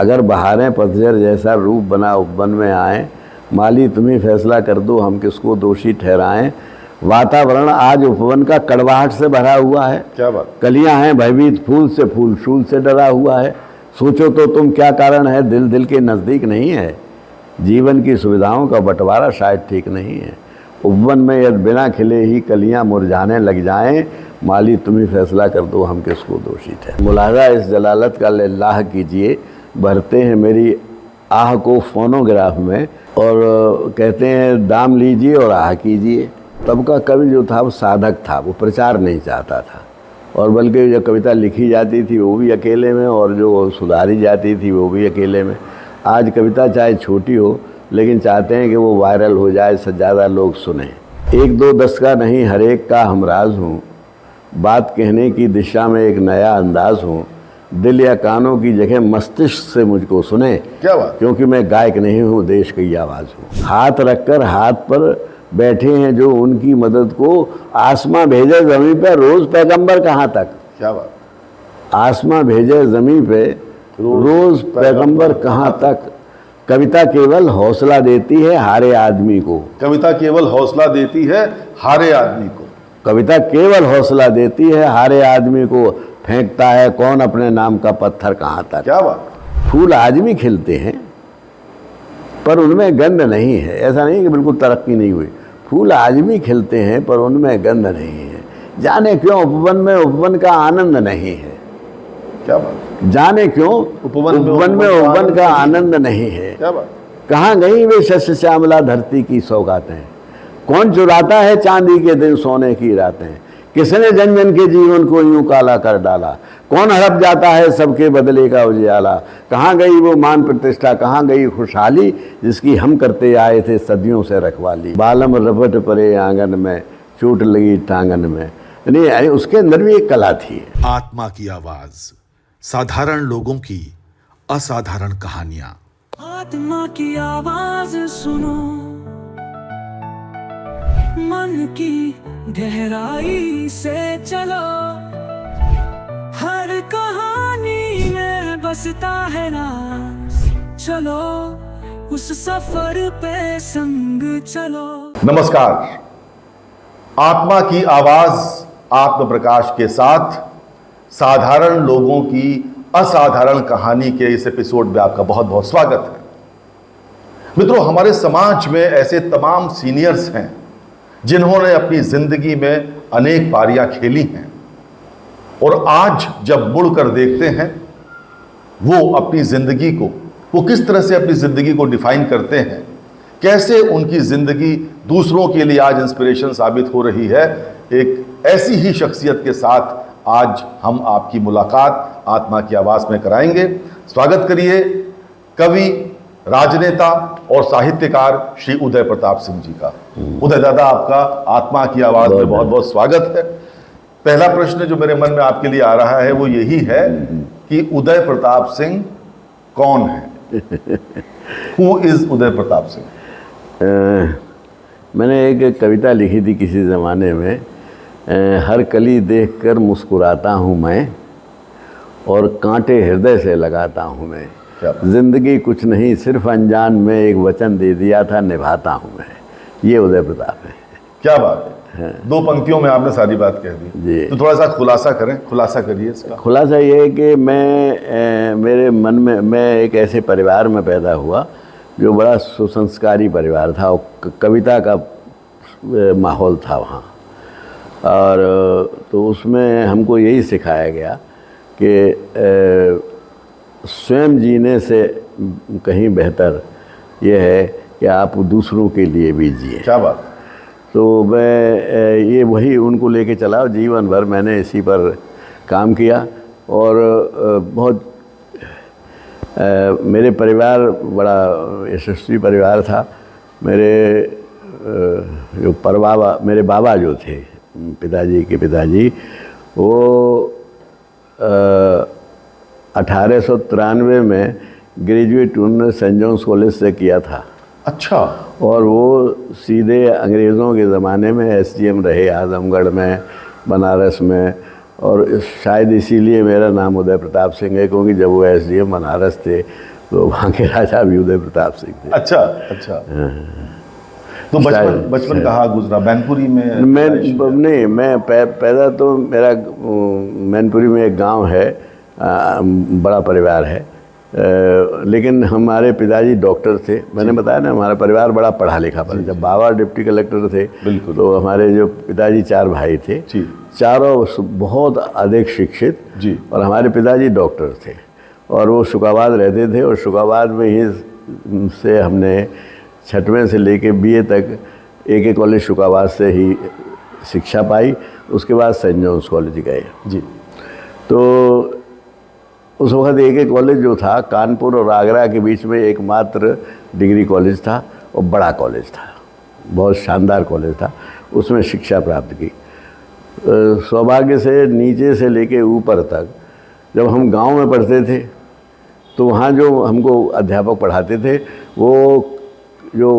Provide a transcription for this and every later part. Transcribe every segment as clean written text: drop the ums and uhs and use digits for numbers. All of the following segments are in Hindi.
अगर बहारें पतझड़ जैसा रूप बना उपवन में आए, माली तुम्ही फैसला कर दो हम किसको दोषी ठहराएं। वातावरण आज उपवन का कड़वाहट से भरा हुआ है। क्या बात। कलियां हैं भयभीत फूल से, फूल शूल से डरा हुआ है। सोचो तो तुम क्या कारण है, दिल दिल के नज़दीक नहीं है। जीवन की सुविधाओं का बंटवारा शायद ठीक नहीं है। उपवन में यदि बिना खिले ही कलियां मुरझाने लग जाएं, माली तुम ही फैसला कर दो हम किसको दोषी थे। मुलाजा इस जलालत का लिल्लाह कीजिए, भरते हैं मेरी आह को फोनोग्राफ में और कहते हैं दाम लीजिए और आह कीजिए। तब का कवि जो था वो साधक था, वो प्रचार नहीं चाहता था, और बल्कि जो कविता लिखी जाती थी वो भी अकेले में और जो सुधारी जाती थी वो भी अकेले में। आज कविता चाहे छोटी हो लेकिन चाहते हैं कि वो वायरल हो जाए, से ज़्यादा लोग सुने। 1 2 10 का नहीं हर एक का हमराज हूँ, बात कहने की दिशा में एक नया अंदाज हूँ। दिल या कानों की जगह मस्तिष्क से मुझको सुने, क्या बात। क्योंकि मैं गायक नहीं हूँ, देश की आवाज़ हूँ। हाथ रखकर हाथ पर बैठे हैं जो उनकी मदद को, आसमां भेजे ज़मीं पे रोज़ पैगंबर कहाँ तक। क्या बात। आसमां भेजे ज़मीं पे रोज़ पैगंबर कहाँ तक। कविता केवल हौसला देती है हारे आदमी को। कविता केवल हौसला देती है हारे आदमी को। कविता केवल हौसला देती है हारे आदमी को, फेंकता है कौन अपने नाम का पत्थर कहाँ तक। क्या बात। फूल आज भी खिलते हैं पर उनमें गंध नहीं है। ऐसा नहीं कि बिल्कुल तरक्की नहीं हुई, फूल आज भी खिलते हैं पर उनमें गंध नहीं है। जाने क्यों उपवन में उपवन का आनंद नहीं है। क्या बात। जाने क्यों उपवन में उपवन का आनंद नहीं है। क्या बात। कहाँ गई वे शस्य श्यामला धरती की सौगातें, कौन चुराता है चांदी के दिन सोने की रातें। किसने जन जन के जीवन को यूं काला कर डाला, कौन हड़प जाता है सबके बदले का उजियाला। कहाँ गई वो मान प्रतिष्ठा, कहाँ गई खुशहाली, जिसकी हम करते आए थे सदियों से रखवाली। बालम रपट परे आंगन में, चोट लगी टांगन में। यानी उसके अंदर भी एक कला थी। आत्मा की आवाज, साधारण लोगों की असाधारण कहानियां। आत्मा की आवाज सुनो, मन की गहराई से चलो, हर कहानी में बसता है राज। चलो उस सफर पे संग चलो। नमस्कार, आत्मा की आवाज आत्म प्रकाश के साथ साधारण लोगों की असाधारण कहानी के इस एपिसोड में आपका बहुत बहुत स्वागत है। मित्रों, हमारे समाज में ऐसे तमाम सीनियर्स हैं जिन्होंने अपनी जिंदगी में अनेक पारियां खेली हैं, और आज जब मुड़कर देखते हैं वो अपनी जिंदगी को, वो किस तरह से अपनी जिंदगी को डिफाइन करते हैं, कैसे उनकी जिंदगी दूसरों के लिए आज इंस्पिरेशन साबित हो रही है, एक ऐसी ही शख्सियत के साथ आज हम आपकी मुलाकात आत्मा की आवाज में कराएंगे। स्वागत करिए कवि, राजनेता और साहित्यकार श्री उदय प्रताप सिंह जी का। उदय दादा, आपका आत्मा की आवाज में बहुत बहुत स्वागत है। पहला प्रश्न जो मेरे मन में आपके लिए आ रहा है वो यही है कि उदय प्रताप सिंह कौन है? Who is Uday Pratap Singh? मैंने एक कविता लिखी थी किसी ज़माने में, हर कली देखकर मुस्कुराता हूँ मैं और कांटे हृदय से लगाता हूँ मैं। जिंदगी कुछ नहीं सिर्फ अनजान में एक वचन दे दिया था निभाता हूँ मैं। ये उदय प्रताप है। क्या बात है। 2 पंक्तियों में आपने सारी बात कह दी जी। तो थोड़ा सा खुलासा करें, खुलासा करिए इसका। खुलासा ये है कि मेरे मन में, मैं एक ऐसे परिवार में पैदा हुआ जो बड़ा सुसंस्कारी परिवार था और कविता का माहौल था वहाँ, और तो उसमें हमको यही सिखाया गया कि स्वयं जीने से कहीं बेहतर यह है कि आप दूसरों के लिए भी जिए। क्या बात। तो मैं ये वही उनको लेके चला, जीवन भर मैंने इसी पर काम किया, और बहुत मेरे परिवार बड़ा यशस्वी परिवार था। मेरे जो परबाबा, मेरे बाबा जो थे, पिताजी के पिताजी, वो 1893 में ग्रेजुएट उन्होंने सेंट जॉन्स कॉलेज से किया था। अच्छा। और वो सीधे अंग्रेज़ों के ज़माने में SDM रहे, आजमगढ़ में, बनारस में, और शायद इसीलिए मेरा नाम उदय प्रताप सिंह है, क्योंकि जब वो SDM बनारस थे तो वहाँ के राजा भी उदय प्रताप सिंह थे। अच्छा अच्छा। तो बचपन कहाँ गुजरा? मैनपुरी में? मैं पैदा तो मेरा मैनपुरी में एक गांव है, बड़ा परिवार है, लेकिन हमारे पिताजी डॉक्टर थे। मैंने बताया ना, हमारा परिवार बड़ा पढ़ा लिखा था। जब बाबा डिप्टी कलेक्टर थे बिल्कुल, तो हमारे जो पिताजी 4 भाई थे, चारों बहुत अधिक शिक्षित जी, और हमारे पिताजी डॉक्टर थे और वो शुकाबाद रहते थे, और शुकाबाद में ही से हमने 6वीं से लेके BA तक एक कॉलेज शुकाबाद से ही शिक्षा पाई। उसके बाद सेंट जॉन्स कॉलेज गए जी। तो उस वक्त एक कॉलेज जो था कानपुर और आगरा के बीच में एकमात्र डिग्री कॉलेज था, और बड़ा कॉलेज था, बहुत शानदार कॉलेज था। उसमें शिक्षा प्राप्त की। सौभाग्य से नीचे से लेके ऊपर तक जब हम गांव में पढ़ते थे तो वहाँ जो हमको अध्यापक पढ़ाते थे वो जो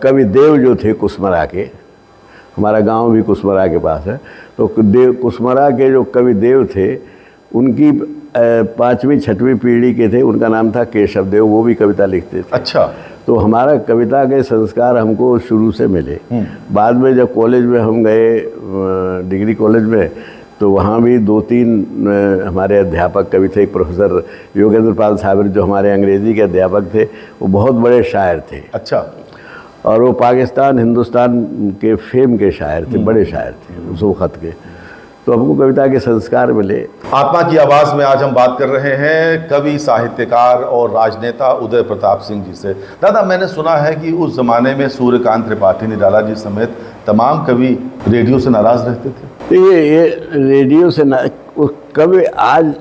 कवि देव जो थे कुसमरा के, हमारा गांव भी कुसमरा के पास है, तो कुसमरा के जो कवि देव थे उनकी 5वीं 6वीं पीढ़ी के थे। उनका नाम था केशव देव, वो भी कविता लिखते थे। अच्छा। तो हमारा कविता के संस्कार हमको शुरू से मिले। बाद में जब कॉलेज में हम गए, डिग्री कॉलेज में, तो वहाँ भी 2-3 हमारे अध्यापक कवि थे। एक प्रोफेसर योगेंद्र पाल साहब जो हमारे अंग्रेजी के अध्यापक थे, वो बहुत बड़े शायर थे। अच्छा। और वो पाकिस्तान हिंदुस्तान के फेम के शायर थे, बड़े शायर थे उस वक्त के। तो हमको कविता के संस्कार मिले। आत्मा की आवाज़ में आज हम बात कर रहे हैं कवि, साहित्यकार और राजनेता उदय प्रताप सिंह जी से। दादा, मैंने सुना है कि उस ज़माने में सूर्यकांत त्रिपाठी, निराला जी समेत तमाम कवि रेडियो से नाराज़ रहते थे। ये रेडियो से कवि, आज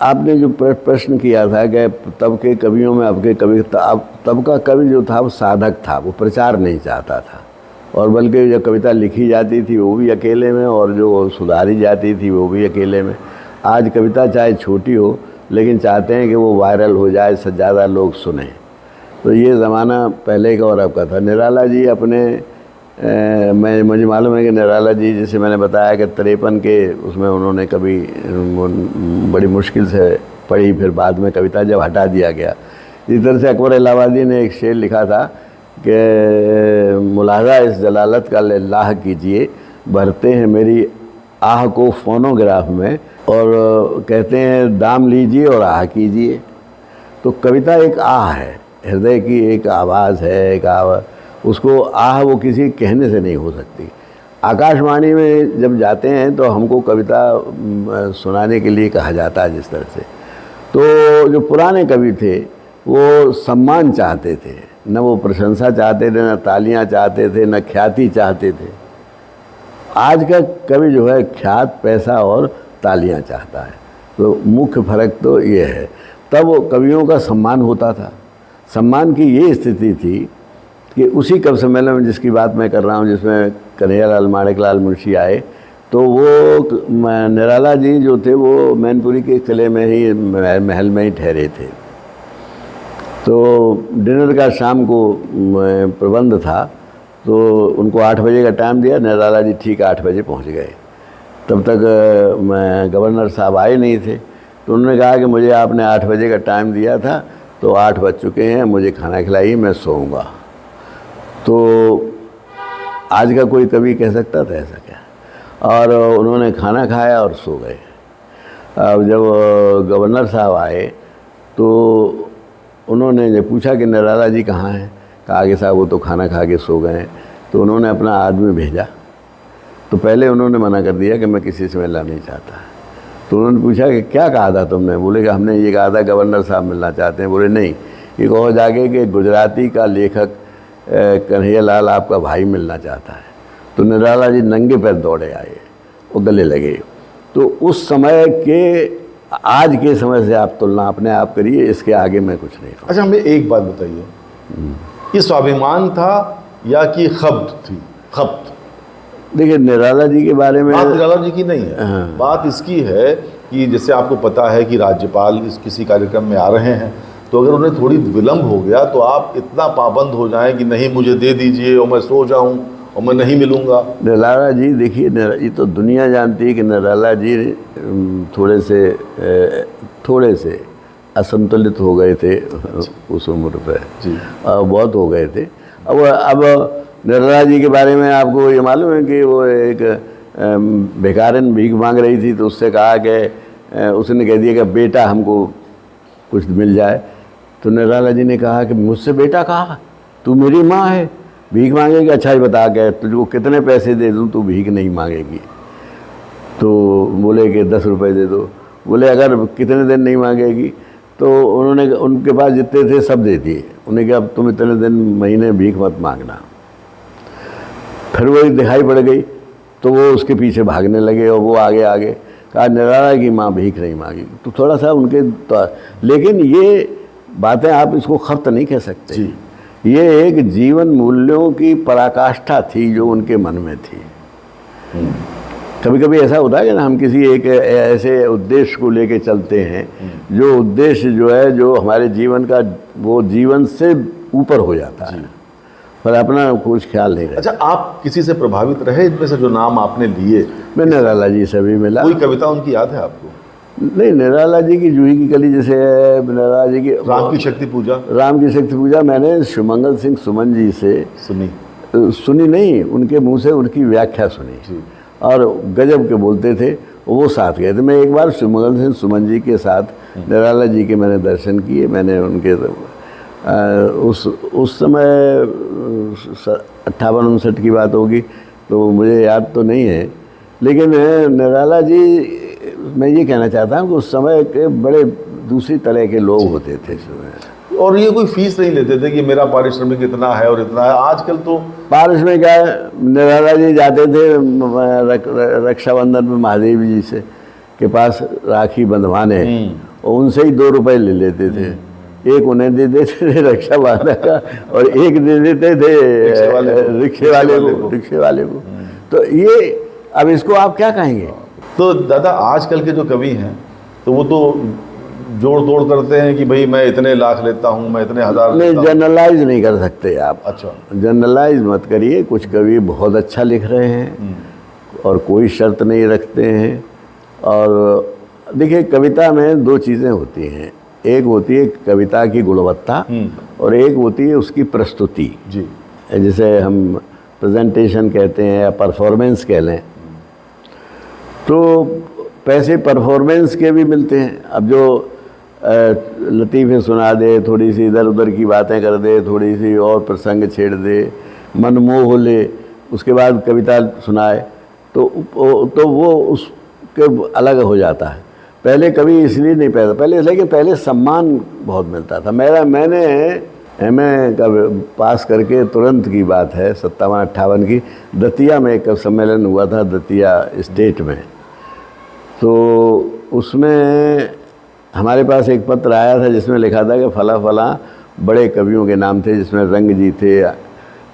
आपने जो प्रश्न किया था कि तब के कवियों में अब के कवि, तब का कवि जो था वो साधक था, वो प्रचार नहीं चाहता था, और बल्कि जो कविता लिखी जाती थी वो भी अकेले में, और जो सुधारी जाती थी वो भी अकेले में। आज कविता चाहे छोटी हो, लेकिन चाहते हैं कि वो वायरल हो जाए, से ज़्यादा लोग सुने। तो ये ज़माना पहले का और अब का था। निराला जी अपने मुझे मालूम है कि निराला जी, जैसे मैंने बताया कि 53 के उसमें उन्होंने कभी बड़ी मुश्किल से पढ़ी, फिर बाद में कविता जब हटा दिया गया। इस तरह से अकबर इलाहाबादी ने एक शेर लिखा था कि मुलाजा इस जलालत का लिल्लाह कीजिए, भरते हैं मेरी आह को फोनोग्राफ में, और कहते हैं दाम लीजिए और आह कीजिए। तो कविता एक आह है, हृदय की एक आवाज़ है, एक आवाज़, उसको आह वो किसी कहने से नहीं हो सकती। आकाशवाणी में जब जाते हैं तो हमको कविता सुनाने के लिए कहा जाता है जिस तरह से। तो जो पुराने कवि थे वो सम्मान चाहते थे, न वो प्रशंसा चाहते थे, न तालियां चाहते थे, न ख्याति चाहते थे। आज का कवि जो है ख्यात, पैसा और तालियां चाहता है। तो मुख्य फ़र्क तो ये है। तब कवियों का सम्मान होता था। सम्मान की ये स्थिति थी कि उसी कवि सम्मेलन में जिसकी बात मैं कर रहा हूँ, जिसमें कन्हैयालाल माणिकलाल मुंशी आए, तो वो निराला जी जो थे वो मैनपुरी के किले में ही, महल में ही ठहरे थे। तो डिनर का शाम को प्रबंध था, तो उनको 8 बजे का टाइम दिया। निराला जी ठीक 8 बजे पहुंच गए। तब तक गवर्नर साहब आए नहीं थे, तो उन्होंने कहा कि मुझे आपने 8 बजे का टाइम दिया था, तो 8 बज चुके हैं, मुझे खाना खिलाइए, मैं सोऊंगा। तो आज का कोई कवि कह सकता था ऐसा क्या? और उन्होंने खाना खाया और सो गए। अब जब गवर्नर साहब आए तो उन्होंने जब पूछा कि निराला जी कहाँ हैं, कहा कि साहब वो तो खाना खा के सो गए। तो उन्होंने अपना आदमी भेजा। तो पहले उन्होंने मना कर दिया कि मैं किसी से मिलना नहीं चाहता। तो उन्होंने पूछा कि क्या कहा था तुमने? बोले कि हमने ये कहा था गवर्नर साहब मिलना चाहते हैं। बोले नहीं, ये कहो जाके कि गुजराती का लेखक कन्हैयालाल आपका भाई मिलना चाहता है। तो निराला जी नंगे पैर दौड़े आए और गले लगे। तो उस समय के आज के समय से आप तुलना अपने आप करिए, इसके आगे मैं कुछ नहीं कहूँ। अच्छा, हमें एक बात बताइए, ये स्वाभिमान था या कि खब्त थी? खब्त। देखिए, निराला जी के बारे में बात निराला जी की नहीं है। हाँ। बात इसकी है कि जैसे आपको पता है कि राज्यपाल इस किसी कार्यक्रम में आ रहे हैं, तो अगर उन्हें थोड़ी विलम्ब हो गया तो आप इतना पाबंद हो जाएं कि नहीं मुझे दे दीजिए और मैं सो जाऊं और मैं नहीं मिलूंगा। निराला जी देखिए, ये तो दुनिया जानती है कि निराला जी थोड़े से असंतुलित हो गए थे उस उम्र पे जी। बहुत हो गए थे। अब निराला जी के बारे में आपको ये मालूम है कि वो एक भिखारिन भीख मांग रही थी, तो उससे कहा कि उसने कह दिया कि बेटा हमको कुछ मिल जाए। तो निराला जी ने कहा कि मुझसे बेटा कहा, तू मेरी माँ है, भीख मांगेगी? अच्छा ही बता के तुझको कितने पैसे दे दूँ तू भीख नहीं मांगेगी? तो बोले कि 10 रुपये दे दो। बोले अगर कितने दिन नहीं मांगेगी? तो उन्होंने उनके पास जितने थे सब दे दिए। उन्हें कहा अब तुम इतने दिन महीने भीख मत मांगना। फिर वो दिखाई पड़ गई तो वो उसके पीछे भागने लगे और वो आगे आगे कहा निराला की माँ भीख नहीं मांगी। तो थोड़ा सा उनके लेकिन ये बातें आप इसको खर्च नहीं कह सकते जी। ये एक जीवन मूल्यों की पराकाष्ठा थी जो उनके मन में थी। कभी कभी ऐसा होता है कि ना हम किसी एक ऐसे उद्देश्य को लेके चलते हैं जो उद्देश्य जो है जो हमारे जीवन का वो जीवन से ऊपर हो जाता है, पर अपना कुछ ख्याल नहीं रहता। अच्छा, आप किसी से प्रभावित रहे इनमें से जो नाम आपने लिए? मैं निराला जी से भी मिला। कोई कविता उनकी याद है आपको? नहीं, निराला जी की जूही की कली जैसे है, निराला जी की राम की शक्ति पूजा। राम की शक्ति पूजा मैंने सुमंगल सिंह सुमन जी से सुनी नहीं, उनके मुंह से उनकी व्याख्या सुनी और गजब के बोलते थे। वो साथ गए थे। मैं एक बार सुमंगल सिंह सुमन जी के साथ निराला जी के मैंने दर्शन किए। मैंने उनके उस समय 58-59 की बात होगी, तो मुझे याद तो नहीं है, लेकिन निराला जी मैं ये कहना चाहता हूँ कि उस समय के बड़े दूसरी तरह के लोग होते थे। और ये कोई फीस नहीं लेते थे कि मेरा पारिश्रमिक इतना है और इतना है। आजकल तो पारिश्रमिक क्या है, निराला जी जाते थे रक्षाबंधन में महादेव जी से के पास राखी बंधवाने और उनसे ही 2 रुपए ले लेते थे। एक उन्हें दे देते थे रक्षा बांधने का और एक दे देते थे रिक्शे वाले को। तो ये अब इसको आप क्या कहेंगे? तो दादा आजकल के जो कवि हैं तो वो तो जोड़ तोड़ करते हैं कि भाई मैं इतने लाख लेता हूँ, मैं इतने हजार नहीं, लेता हूँ। जनरलाइज नहीं कर सकते आप। अच्छा, जनरलाइज मत करिए। कुछ कवि बहुत अच्छा लिख रहे हैं और कोई शर्त नहीं रखते हैं। और देखिए, कविता में 2 चीज़ें होती हैं, एक होती है कविता की गुणवत्ता और एक होती है उसकी प्रस्तुति जी। जिसे हम प्रेजेंटेशन कहते हैं या परफॉर्मेंस कह लें। तो पैसे परफॉर्मेंस के भी मिलते हैं। अब जो लतीफ़े सुना दे, थोड़ी सी इधर उधर की बातें कर दे, थोड़ी सी और प्रसंग छेड़ दे, मन मोह ले, उसके बाद कविता सुनाए, तो वो उसके अलग हो जाता है। पहले कभी इसलिए नहीं पैदा, पहले इसलिए कि पहले सम्मान बहुत मिलता था। मैंने एमए का पास करके तुरंत की बात है, 57-58 की, दतिया में एक सम्मेलन हुआ था, दतिया स्टेट में। तो उसमें हमारे पास एक पत्र आया था जिसमें लिखा था कि फला बड़े कवियों के नाम थे, जिसमें रंग जी थे,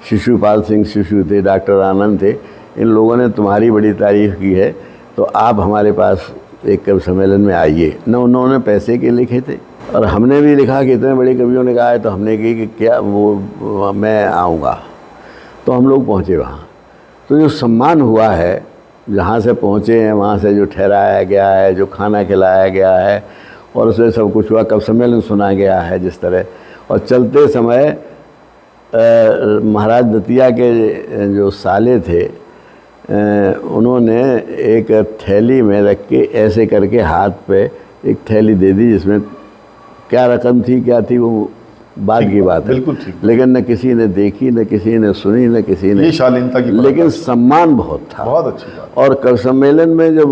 शिशुपाल सिंह शिशु थे, डॉक्टर आनंद थे। इन लोगों ने तुम्हारी बड़ी तारीफ़ की है, तो आप हमारे पास एक कवि सम्मेलन में आइए। न उन्होंने पैसे के लिखे थे और हमने भी लिखा कि इतने बड़े कवियों ने कहा है, तो हमने कही कि क्या वो मैं आऊँगा। तो हम लोग पहुँचे वहाँ। तो जो सम्मान हुआ है, जहाँ से पहुँचे हैं वहाँ से जो ठहराया गया है, जो खाना खिलाया गया है और उसमें सब कुछ हुआ, कवि सम्मेलन सुना गया है जिस तरह। और चलते समय महाराज दतिया के जो साले थे, उन्होंने एक थैली में रख के ऐसे करके हाथ पे एक थैली दे दी, जिसमें क्या रकम थी क्या थी वो बाद की बात है, बिल्कुल ठीक। लेकिन न किसी ने देखी, न किसी ने सुनी, न किसी ने, ये शालीनता की लेकिन सम्मान बहुत था। बहुत अच्छी बात। और कवि सम्मेलन में जब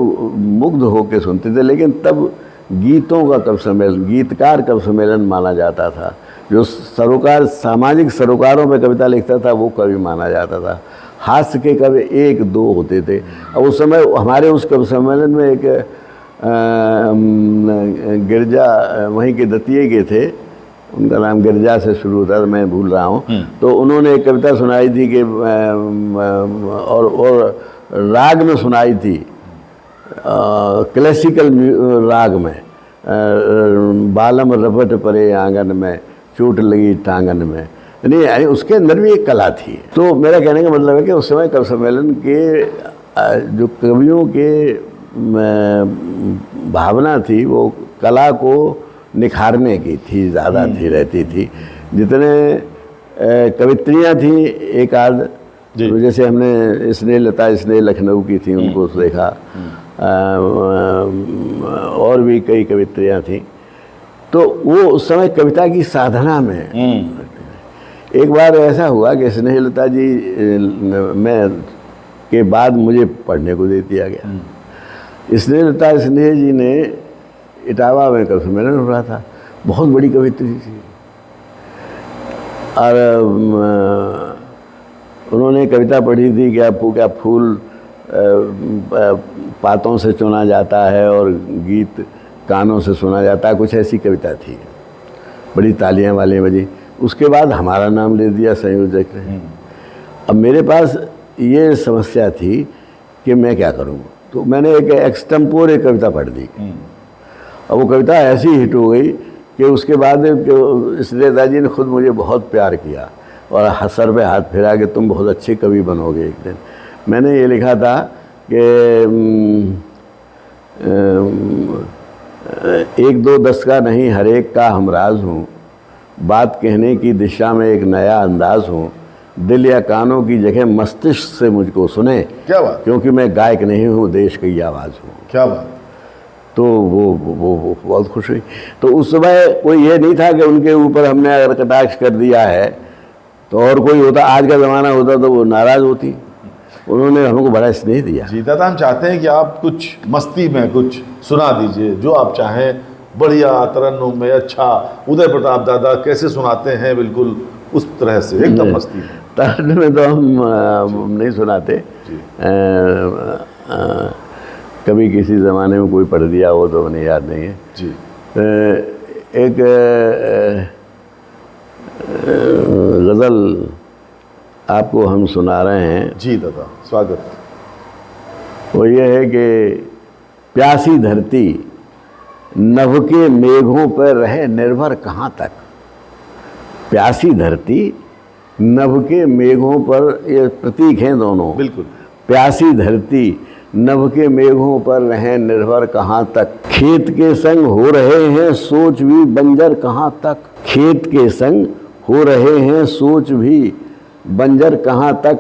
मुग्ध होकर सुनते थे, लेकिन तब गीतों का कवि सम्मेलन, गीतकार कवि सम्मेलन माना जाता था। जो सरोकार, सामाजिक सरोकारों पे कविता लिखता था वो कवि माना जाता था। हास्य के कवि 1-2 होते थे। अब उस समय हमारे उस कवि सम्मेलन में एक गिरजा वहीं के दतिये के थे, उनका नाम गिरजा से शुरू होता था, मैं भूल रहा हूँ। तो उन्होंने एक कविता सुनाई थी कि और राग में सुनाई थी, क्लासिकल राग में, बालम रपट परे आंगन में, चोट लगी टांगन में। नहीं, यानी उसके अंदर भी एक कला थी। तो मेरा कहने का मतलब है कि उस समय कवि सम्मेलन के जो कवियों के भावना थी वो कला को निखारने की थी, ज़्यादा थी, रहती थी। जितने कवित्रियाँ थी एक आध, तो जैसे हमने स्नेहलता स्नेह लखनऊ की थी, उनको देखा, और भी कई कवित्रियाँ थीं। तो वो उस समय कविता की साधना में एक बार ऐसा हुआ कि स्नेहलता जी मैं के बाद मुझे पढ़ने को दे दिया गया। स्नेह जी ने इटावा में कवि सम्मेलन हो रहा था, बहुत बड़ी कवित्री थी, और उन्होंने कविता पढ़ी थी क्या फूल पातों से चुना जाता है और गीत कानों से सुना जाता है, कुछ ऐसी कविता थी। बड़ी तालियां वाली बजी। उसके बाद हमारा नाम ले दिया संयोजक ने। अब मेरे पास ये समस्या थी कि मैं क्या करूं, तो मैंने एक एक्सटेम्पोरे कविता पढ़ दी। अब वो कविता ऐसी हिट हो गई कि उसके बाद स्नेहलता जी ने खुद मुझे बहुत प्यार किया और सर पे हाथ फिरा कि तुम बहुत अच्छे कवि बनोगे एक दिन। मैंने ये लिखा था कि 1 2 10 का नहीं, हर एक का हमराज हूँ, बात कहने की दिशा में एक नया अंदाज हूँ, दिल या कानों की जगह मस्तिष्क से मुझको सुने, क्या बात, क्योंकि मैं गायक नहीं हूँ, देश की आवाज़ हूँ। क्या बात। तो वो बहुत खुश हुई। तो उस समय कोई ये नहीं था कि उनके ऊपर हमने अगर कटाक्ष कर दिया है तो और कोई होता, आज का ज़माना होता तो वो नाराज़ होती। उन्होंने हमको बड़ा स्नेह दिया। जी दादा, हम चाहते हैं कि आप कुछ मस्ती में कुछ सुना दीजिए, जो आप चाहें, बढ़िया तरन्नुम में। अच्छा, उदय प्रताप दादा कैसे सुनाते हैं, बिल्कुल उस तरह से, एकदम मस्ती में। तरन्नुम में तो हम नहीं सुनाते, कभी किसी ज़माने में कोई पढ़ दिया हो तो उन्हें याद नहीं है जी। एक गज़ल आपको हम सुना रहे हैं। जी दादा, स्वागत। वो ये है कि प्यासी धरती नभ के मेघों पर रहे निर्भर कहाँ तक। प्यासी धरती नभ के मेघों पर, ये प्रतीक हैं दोनों। बिल्कुल। प्यासी धरती नभ के मेघों पर रहे निर्भर कहाँ तक, खेत के संग हो रहे हैं सोच भी बंजर कहाँ तक। खेत के संग हो रहे हैं सोच भी बंजर कहाँ तक,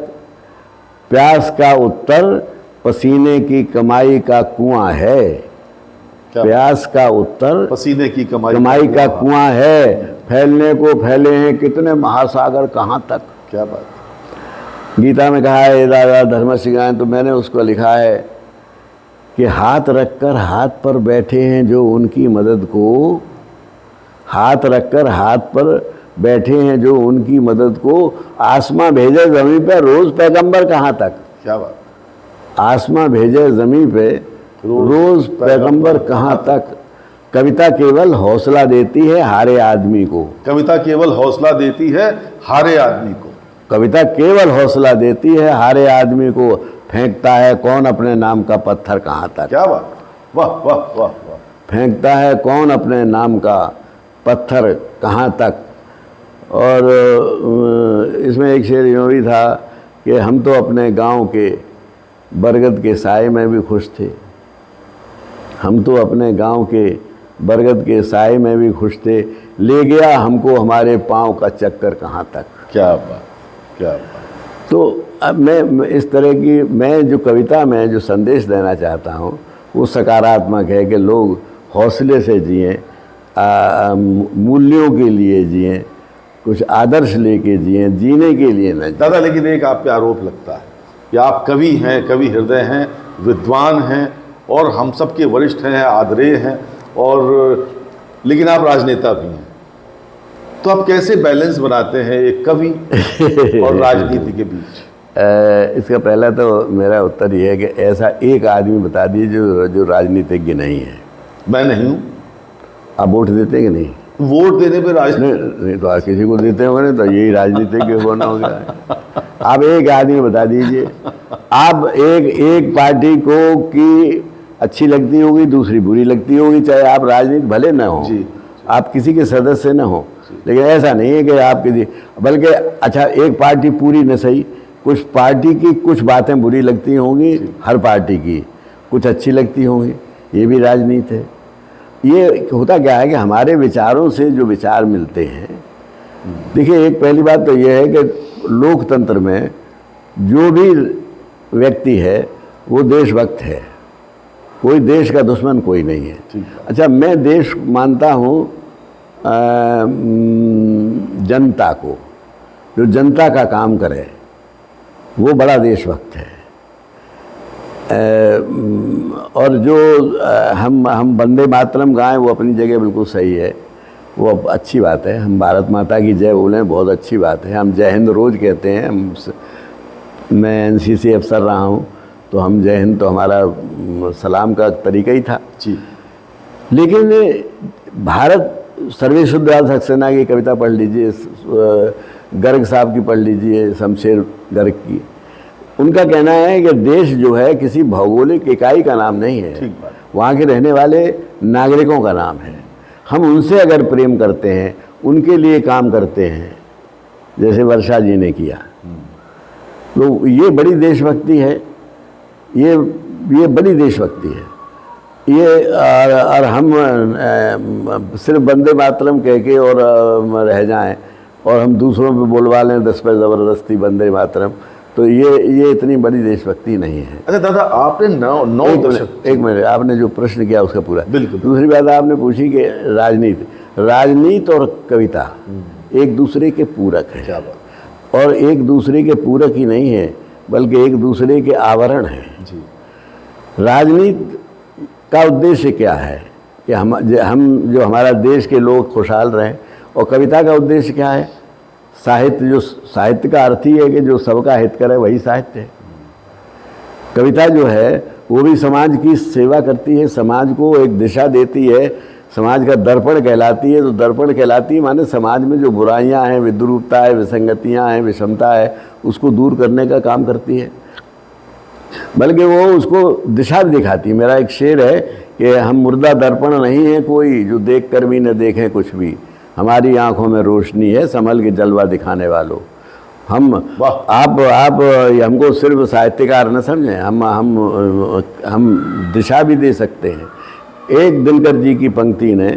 प्यास का उत्तर पसीने की कमाई का कुआं है। प्यास का उत्तर पसीने की कमाई का कुआं है, फैलने को फैले हैं कितने महासागर कहाँ तक। क्या बात। गीता में कहा है दादा धर्म सिखाएं, तो मैंने उसको लिखा है कि हाथ रखकर हाथ पर बैठे हैं जो उनकी मदद को, हाथ रखकर हाथ पर बैठे हैं जो उनकी मदद को, आसमां भेजे ज़मीन पे रोज़ पैगंबर कहाँ तक। क्या बात। आसमां भेजे ज़मीन पे रोज़ पैगंबर कहाँ तक, कविता केवल हौसला देती है हारे आदमी को। कविता केवल हौसला देती है हारे आदमी को। कविता केवल हौसला देती है हारे आदमी को, फेंकता है कौन अपने नाम का पत्थर कहाँ तक। क्या बात। वाह वाह वाह वाह। फेंकता है कौन अपने नाम का पत्थर कहाँ तक। और इसमें एक शेर यूँ भी था कि हम तो अपने गांव के बरगद के साए में भी खुश थे, हम तो अपने गांव के बरगद के साए में भी खुश थे, ले गया हमको हमारे पाँव का चक्कर कहाँ तक। क्या बात, क्या बात। तो अब मैं इस तरह की, मैं जो कविता में जो संदेश देना चाहता हूँ वो सकारात्मक है कि लोग हौसले से जिएं, मूल्यों के लिए जिएं, कुछ आदर्श लेके जिएं, जीने के लिए न। दादा लेकिन एक आप पे आरोप लगता है कि आप कवि हैं, कवि हृदय हैं, विद्वान हैं और हम सबके वरिष्ठ हैं, आदरणीय हैं, और लेकिन आप राजनेता भी हैं। तो आप कैसे बैलेंस बनाते हैं एक कवि और राजनीति के बीच? इसका पहला तो मेरा उत्तर ये है कि ऐसा एक आदमी बता दीजिए जो राजनीतिज्ञ नहीं है। मैं नहीं हूँ। आप वोट देते हैं कि नहीं? वोट देने पे राजनीति नहीं तो आप किसी को देते होंगे नहीं, तो यही राजनीतिज्ञ होना हो गया। आप एक आदमी बता दीजिए, आप एक पार्टी को की अच्छी लगती होगी, दूसरी बुरी लगती होगी, चाहे आप राजनीति भले न हो, जी। आप किसी के सदस्य न हो, लेकिन ऐसा नहीं है कि आप किसी, बल्कि अच्छा एक पार्टी पूरी न सही, कुछ पार्टी की कुछ बातें बुरी लगती होंगी, हर पार्टी की कुछ अच्छी लगती होंगी, ये भी राजनीति है। ये होता क्या है कि हमारे विचारों से जो विचार मिलते हैं, देखिए एक पहली बात तो ये है कि लोकतंत्र में जो भी व्यक्ति है वो देशभक्त है, कोई देश का दुश्मन कोई नहीं है। अच्छा, मैं देश मानता हूँ जनता को, जो जनता का काम करे वो बड़ा देशभक्त है। और जो हम वंदे मातरम गाएं वो अपनी जगह बिल्कुल सही है, वो अब अच्छी बात है। हम भारत माता की जय बोलें, बहुत अच्छी बात है। हम जय हिंद रोज़ कहते हैं। मैं एनसीसी अफसर रहा हूँ तो हम जय हिंद तो हमारा सलाम का तरीका ही था जी। लेकिन भारत, सर्वेश्वर दयाल सक्सेना की कविता पढ़ लीजिए, गर्ग साहब की पढ़ लीजिए, शमशेर गर्ग की। उनका कहना है कि देश जो है किसी भौगोलिक इकाई का नाम नहीं है, वहाँ के रहने वाले नागरिकों का नाम है। हम उनसे अगर प्रेम करते हैं, उनके लिए काम करते हैं, जैसे वर्षा जी ने किया, तो ये बड़ी देशभक्ति है। ये बड़ी देशभक्ति है ये। और हम सिर्फ वंदे मातरम कह के और रह जाएं और हम दूसरों पे बोलवा लें 10 पे ज़बरदस्ती वंदे मातरम, तो ये इतनी बड़ी देशभक्ति नहीं है। अच्छा दादा, आपने 9 दशक, एक मिनट, आपने जो प्रश्न किया उसका पूरा। बिल्कुल। दूसरी बात आपने पूछी कि राजनीति और कविता एक दूसरे के पूरक है। क्या बात। और एक दूसरे के पूरक ही नहीं है, बल्कि एक दूसरे के आवरण हैं जी। राजनीति का उद्देश्य क्या है कि हम जो हमारा देश के लोग खुशहाल रहें, और कविता का उद्देश्य क्या है? साहित्य, जो साहित्य का अर्थ ही है कि जो सबका हित करे वही साहित्य है। कविता जो है वो भी समाज की सेवा करती है, समाज को एक दिशा देती है, समाज का दर्पण कहलाती है। तो दर्पण कहलाती है माने समाज में जो बुराइयां हैं, विद्रूपता है, विसंगतियां हैं, विषमता है, उसको दूर करने का काम करती है। बल्कि वो उसको दिशा भी दिखाती है। मेरा एक शेर है कि हम मुर्दा दर्पण नहीं है कोई, जो देख कर भी न देखें कुछ भी, हमारी आंखों में रोशनी है संभल के जलवा दिखाने वालों। हम आप हमको सिर्फ साहित्यकार न समझें, हम दिशा भी दे सकते हैं। एक दिनकर जी की पंक्ति ने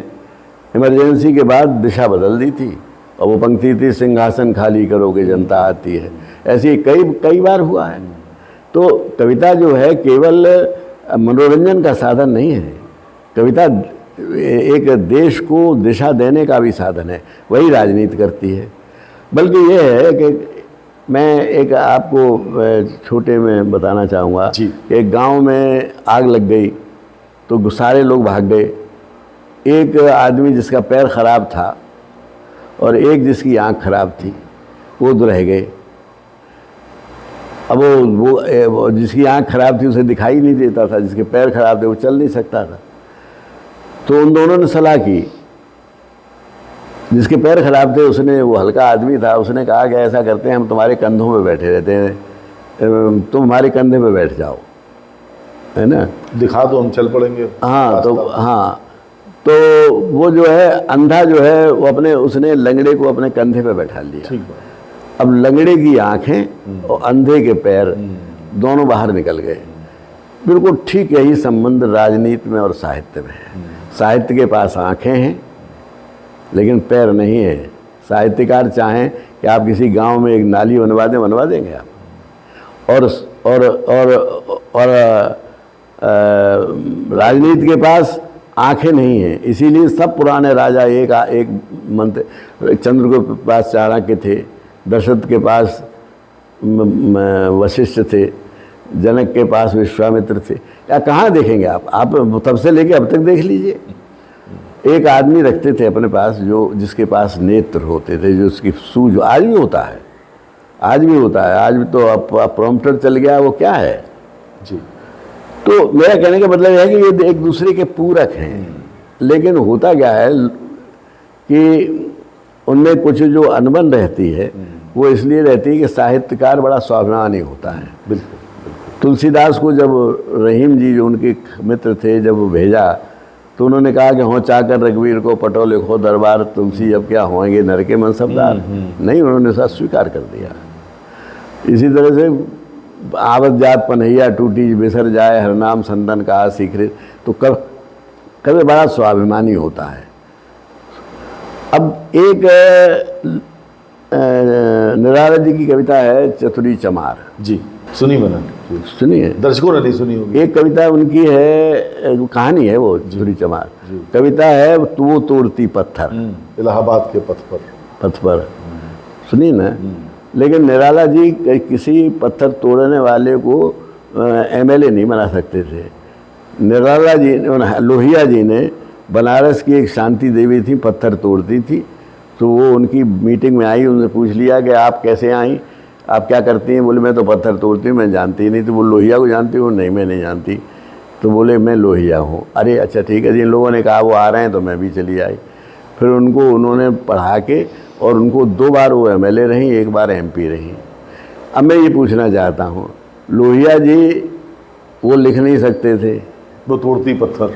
इमरजेंसी के बाद दिशा बदल दी थी, और वो पंक्ति थी, सिंहासन खाली करोगे जनता आती है। ऐसे कई बार हुआ है। तो कविता जो है केवल मनोरंजन का साधन नहीं है, कविता एक देश को दिशा देने का भी साधन है, वही राजनीति करती है। बल्कि ये है कि मैं एक आपको छोटे में बताना चाहूँगा। एक गांव में आग लग गई तो सारे लोग भाग गए। एक आदमी जिसका पैर ख़राब था और एक जिसकी आँख खराब थी, वो तो रह गए। अब वो जिसकी आँख खराब थी उसे दिखाई नहीं देता था, जिसके पैर खराब थे वो चल नहीं सकता था। तो उन दोनों ने सलाह की। जिसके पैर खराब थे उसने, वो हल्का आदमी था, उसने कहा कि ऐसा करते हैं, हम तुम्हारे कंधों पे बैठे रहते हैं, तुम हमारे कंधे पे बैठ जाओ, है ना, दिखा दो, हम चल पड़ेंगे। हाँ तो वो जो है अंधा जो है वो उसने लंगड़े को अपने कंधे पे बैठा लिया। ठीक है। अब लंगड़े की आंखें और अंधे के पैर दोनों बाहर निकल गए। बिल्कुल ठीक यही संबंध राजनीति में और साहित्य में है। साहित्य के पास आंखें हैं लेकिन पैर नहीं है। साहित्यकार चाहें कि आप किसी गांव में एक नाली बनवा देंगे आप। और राजनीति के पास आंखें नहीं हैं, इसीलिए सब पुराने राजा एक मंत्र, चंद्र के पास चाणक्य थे, दशरथ के पास वशिष्ठ थे, जनक के पास विश्वामित्र थे। या कहाँ देखेंगे आप तब से लेके अब तक देख लीजिए। एक आदमी रखते थे अपने पास जिसके पास नेत्र होते थे, जो उसकी सूझ आज भी होता है, आज भी तो अब प्रॉम्प्टर चल गया, वो क्या है जी। तो मेरा कहने का मतलब है कि ये एक दूसरे के पूरक हैं। लेकिन होता क्या है कि उनमें कुछ जो अनबन रहती है वो इसलिए रहती है कि साहित्यकार बड़ा स्वाभिमानी होता है। बिल्कुल। तुलसीदास को जब रहीम जी जो उनके मित्र थे, जब वो भेजा तो उन्होंने कहा कि हों चाकर रघुवीर को पटो लिखो दरबार, तुलसी अब क्या होंगे नर के मनसबदार। नहीं, उन्होंने सब स्वीकार कर दिया। इसी तरह से आवत जात पनैया टूटी बिसर जाए, हर नाम संतन कहा सीखरे, तो कभी बड़ा स्वाभिमानी होता है। अब एक निराला जी की कविता है चतुरी चमार, जी सुनी मैंने, सुनिए, दर्शकों ने नहीं सुनी होगी। एक कविता उनकी है, कहानी है वो चतुरी चमार। कविता है वो तोड़ती पत्थर, इलाहाबाद के पथ पर सुनिए ना। लेकिन निराला जी किसी पत्थर तोड़ने वाले को एमएलए नहीं बना सकते थे। निराला जी, लोहिया जी ने, बनारस की एक शांति देवी थी, पत्थर तोड़ती थी, तो वो उनकी मीटिंग में आई, उनसे पूछ लिया कि आप कैसे आई, आप क्या करती हैं? बोले मैं तो पत्थर तोड़ती हूँ, मैं जानती ही नहीं। तो वो लोहिया को जानती हूँ? नहीं, मैं नहीं जानती। तो बोले मैं लोहिया हूँ। अरे अच्छा ठीक है। जिन लोगों ने कहा वो आ रहे हैं तो मैं भी चली आई। फिर उनको उन्होंने पढ़ा के, और उनको 2 बार वो एमएलए रहीं, 1 बार एमपी रहीं। अब मैं ये पूछना चाहता हूँ, लोहिया जी वो लिख नहीं सकते थे, वो तोड़ती पत्थर,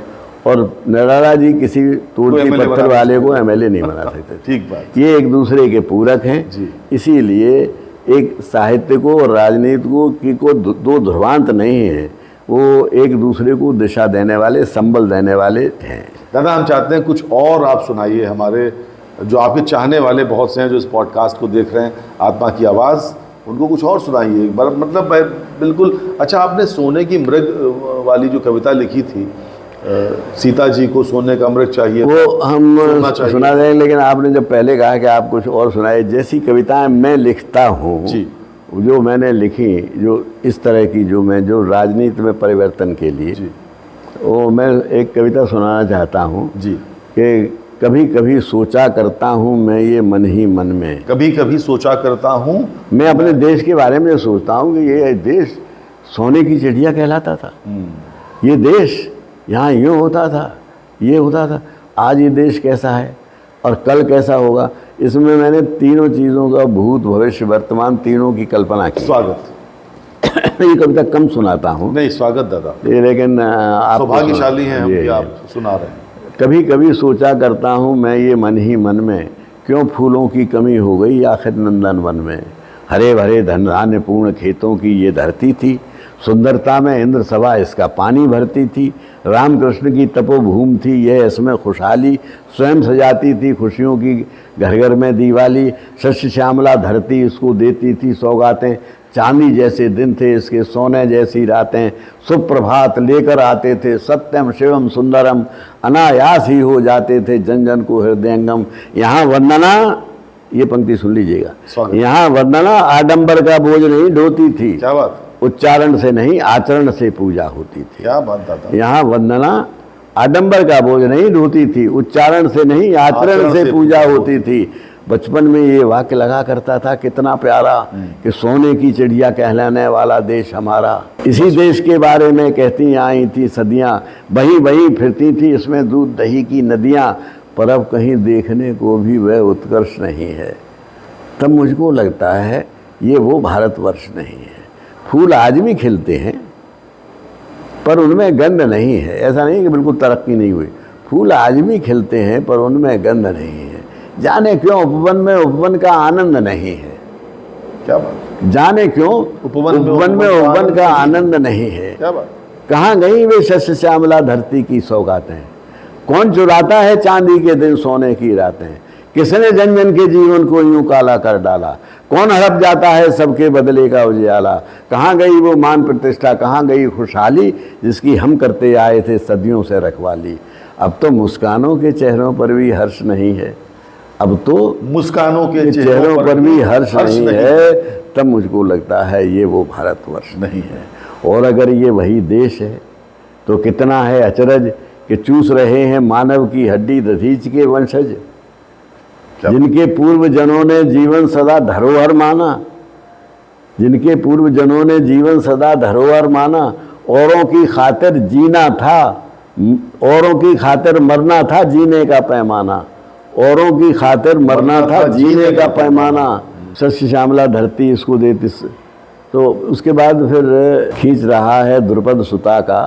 और निराला जी किसी तोड़ती MLA पत्थर वाले को एमएलए नहीं बना सकते थे। ठीक बात। ये एक दूसरे के पूरक हैं। जी। इसीलिए एक साहित्य को और राजनीति को 2 ध्रुवांत नहीं है, वो एक दूसरे को दिशा देने वाले, संबल देने वाले हैं। दादा, हम चाहते हैं कुछ और आप सुनाइए, हमारे जो आपके चाहने वाले बहुत से हैं जो इस पॉडकास्ट को देख रहे हैं, आत्मा की आवाज़, उनको कुछ और सुनाइए एक बार। मतलब बिल्कुल। अच्छा, आपने सोने की मृग वाली जो कविता लिखी थी, सीता जी को सोने का मृग चाहिए, वो हम सुना देंगे, लेकिन आपने जब पहले कहा कि आप कुछ और सुनाए, जैसी कविताएं मैं लिखता हूँ जी, जो मैंने लिखी, जो इस तरह की, जो राजनीति में परिवर्तन के लिए, वो मैं एक कविता सुनाना चाहता हूँ जी, कि कभी कभी सोचा करता हूँ मैं ये मन ही मन में, कभी कभी सोचा करता हूँ मैं अपने देश के बारे में सोचता हूँ कि ये देश सोने की चिड़िया कहलाता था। ये देश यहाँ यूँ होता था, ये होता था, आज ये देश कैसा है और कल कैसा होगा। इसमें मैंने तीनों चीज़ों का, भूत भविष्य वर्तमान, तीनों की कल्पना की। स्वागत। ये कविता कम सुनाता हूँ। नहीं, स्वागत दादा, लेकिन आप सौभाग्यशाली हैं हम कि आप सुना रहे हैं। कभी कभी सोचा करता हूँ मैं ये मन ही मन में, क्यों फूलों की कमी हो गई आखिर नंदन वन में। हरे भरे धनधान्य पूर्ण खेतों की ये धरती थी, सुंदरता में इंद्र सभा इसका पानी भरती थी। रामकृष्ण की तपोभूमि थी यह, इसमें खुशहाली स्वयं सजाती थी, खुशियों की घर घर में दिवाली। शस्य श्यामला धरती इसको देती थी सौगातें, चांदी जैसे दिन थे इसके सोने जैसी रातें। सुप्रभात लेकर आते थे सत्यम शिवम सुंदरम, अनायास ही हो जाते थे जन जन को हृदयंगम। यहाँ वंदना, ये पंक्ति सुन लीजिएगा, यहाँ वंदना आडंबर का बोझ नहीं ढोती थी। क्या बात। उच्चारण से नहीं आचरण से पूजा होती थी। क्या बात दादा। यहाँ वंदना आडंबर का बोझ नहीं ढोती थी, उच्चारण से नहीं आचरण से पूजा होती थी। बचपन में ये वाक्य लगा करता था, कितना प्यारा कि सोने की चिड़िया कहलाने वाला देश हमारा। इसी देश के बारे में कहती आई थी सदियाँ, वहीं वहीं फिरती थी इसमें दूध दही की नदियाँ। पर अब कहीं देखने को भी वह उत्कर्ष नहीं है। तब मुझको लगता है ये वो भारतवर्ष नहीं है। फूल आज भी खिलते हैं पर उनमें गंध नहीं है। ऐसा नहीं कि बिल्कुल तरक्की नहीं हुई, फूल आज भी खिलते हैं पर उनमें गंध नहीं है। जाने क्यों उपवन में उपवन का आनंद नहीं है। क्या बात। जाने क्यों उपवन में उपवन का आनंद नहीं है। क्या बात। कहाँ गई वे शस्य श्यामला धरती की सौगातें, कौन चुराता है चांदी के दिन सोने की रातें। किसने जन जन के जीवन को यूं काला कर डाला, कौन हड़प जाता है सबके बदले का उजियाला। कहाँ गई वो मान प्रतिष्ठा, कहाँ गई खुशहाली जिसकी हम करते आए थे सदियों से रखवाली। अब तो मुस्कानों के चेहरों पर भी हर्ष नहीं है, अब तो मुस्कानों के चेहरों पर भी हर्ष नहीं है। तब मुझको लगता है ये वो भारतवर्ष नहीं है। और अगर ये वही देश है तो कितना है अचरज कि चूस रहे हैं मानव की हड्डी दधीच के वंशज, जिनके पूर्व जनों ने जीवन सदा धरोहर माना, जिनके पूर्व जनों ने जीवन सदा धरोहर माना। औरों की खातिर जीना था, औरों की खातिर मरना था जीने का पैमाना, औरों की खातिर मरना था जीने का पैमाना। शस्य श्यामला धरती इसको देती। तो उसके बाद फिर खींच रहा है द्रुपद सुता का